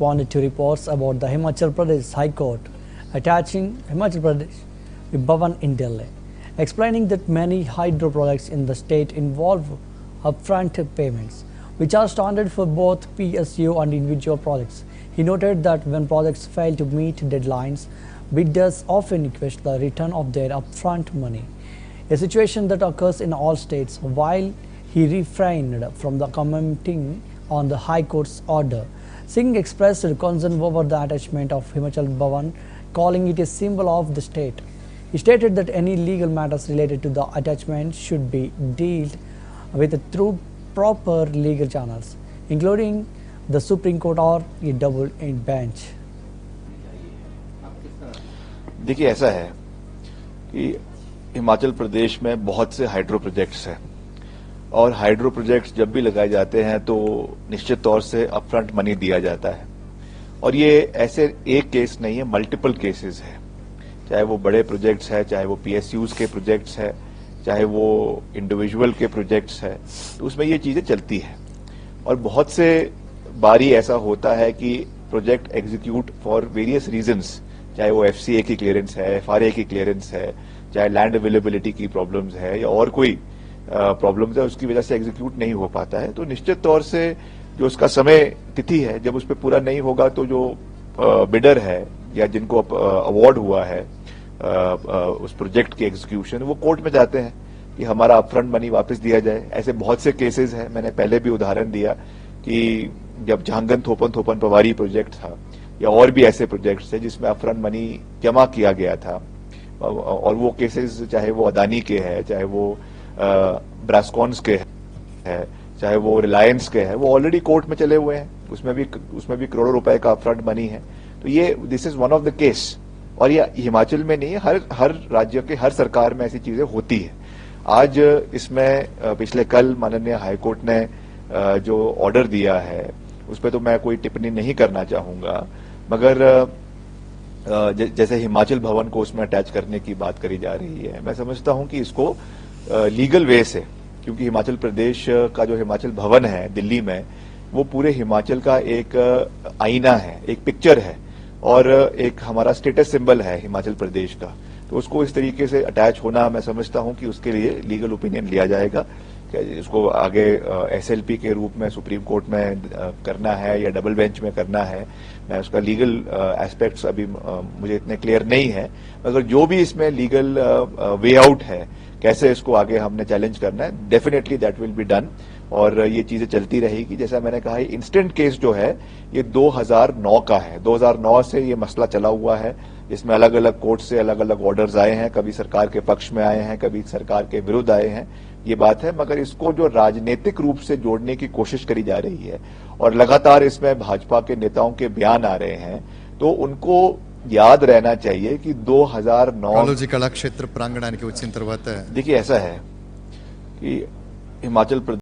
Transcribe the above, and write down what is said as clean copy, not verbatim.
Responded to reports about the Himachal Pradesh High Court attaching Himachal Pradesh Bhavan in Delhi, explaining that many hydro projects in the state involve upfront payments, which are standard for both PSU and individual projects. He noted that when projects fail to meet deadlines, bidders often request the return of their upfront money, a situation that occurs in all states. While he refrained from commenting on the High Court's order, Singh expressed concern over the attachment of Himachal Bhavan, calling it a symbol of the state. He stated that any legal matters related to the attachment should be dealt with through proper legal channels, including the Supreme Court or a double bench. देखिए, ऐसा है कि हिमाचल प्रदेश में बहुत से hydro projects हैं और hydro projects जब भी लगाए जाते हैं तो निश्चित तौर से अपफ्रंट मनी दिया जाता है और ये ऐसे एक केस नहीं है, मल्टीपल केसेस है। चाहे वो बड़े प्रोजेक्ट्स है, चाहे वो पीएसयूज के प्रोजेक्ट्स है, चाहे वो इंडिविजुअल के प्रोजेक्ट्स है, तो उसमें ये चीजें चलती है। और बहुत से बारी ऐसा होता है कि project execute for various reasons, चाहे वो एफसीए की क्लियरेंस है, एफआरए की क्लियरेंस है, चाहे लैंड अवेलेबिलिटी की प्रॉब्लम्स है या और कोई प्रॉब्लम्स है, उसकी वजह से एग्जीक्यूट नहीं हो पाता है। तो निश्चित तौर से जो उसका समय तिथि है, जब उस पर पूरा नहीं होगा तो जो बिडर है या जिनको अवार्ड हुआ है उस प्रोजेक्ट की एग्जीक्यूशन, वो कोर्ट में जाते हैं कि हमारा अपफ्रंट मनी वापस दिया जाए। ऐसे बहुत से केसेस हैं, मैंने पहले भी उदाहरण दिया कि जब झांगन थोपन पवारी प्रोजेक्ट था या और भी ऐसे प्रोजेक्ट्स थे जिसमें अपफ्रंट मनी जमा किया गया था और वो केसेस चाहे वो अदानी के है, चाहे वो ब्रास्कॉन्स के है, चाहे वो रिलायंस के है, वो ऑलरेडी कोर्ट में चले हुए हैं। उसमें भी करोड़ों रुपए का अपफ्रंट मनी है। तो ये this is one of the case. और ये हिमाचल में नहीं है, हर राज्य के हर सरकार में ऐसी चीजें होती है। आज इसमें पिछले कल माननीय हाईकोर्ट ने जो ऑर्डर दिया है उस पर तो मैं कोई टिप्पणी नहीं करना चाहूंगा, मगर जैसे हिमाचल भवन को उसमें अटैच करने की बात करी जा रही है, मैं समझता हूं कि इसको लीगल वे से, क्योंकि हिमाचल प्रदेश का जो हिमाचल भवन है दिल्ली में, वो पूरे हिमाचल का एक आईना है, एक पिक्चर है और एक हमारा स्टेटस सिंबल है हिमाचल प्रदेश का। तो उसको इस तरीके से अटैच होना, मैं समझता हूं कि उसके लिए लीगल ओपिनियन लिया जाएगा। इसको आगे एसएलपी के रूप में सुप्रीम कोर्ट में करना है या डबल बेंच में करना है, मैं उसका लीगल एस्पेक्ट्स अभी मुझे इतने क्लियर नहीं है, मगर जो भी इसमें लीगल वे आउट है, कैसे इसको आगे हमने चैलेंज करना है, definitely that will be done और ये चीजें चलती रहेगी। जैसा मैंने कहा, इंस्टेंट केस जो है ये 2009 का है। 2009 से ये मसला चला हुआ है, इसमें अलग अलग कोर्ट से अलग अलग ऑर्डर्स आए हैं, कभी सरकार के पक्ष में आए हैं, कभी सरकार के विरुद्ध आए हैं, ये बात है। मगर इसको जो राजनीतिक रूप से जोड़ने की कोशिश करी जा रही है और लगातार इसमें भाजपा के नेताओं के बयान आ रहे हैं, तो उनको याद रहना चाहिए कि 2009 कला क्षेत्र प्रांगणाనికి వచ్చిన తర్వాత देखिए, ऐसा है कि हिमाचल प्रदेश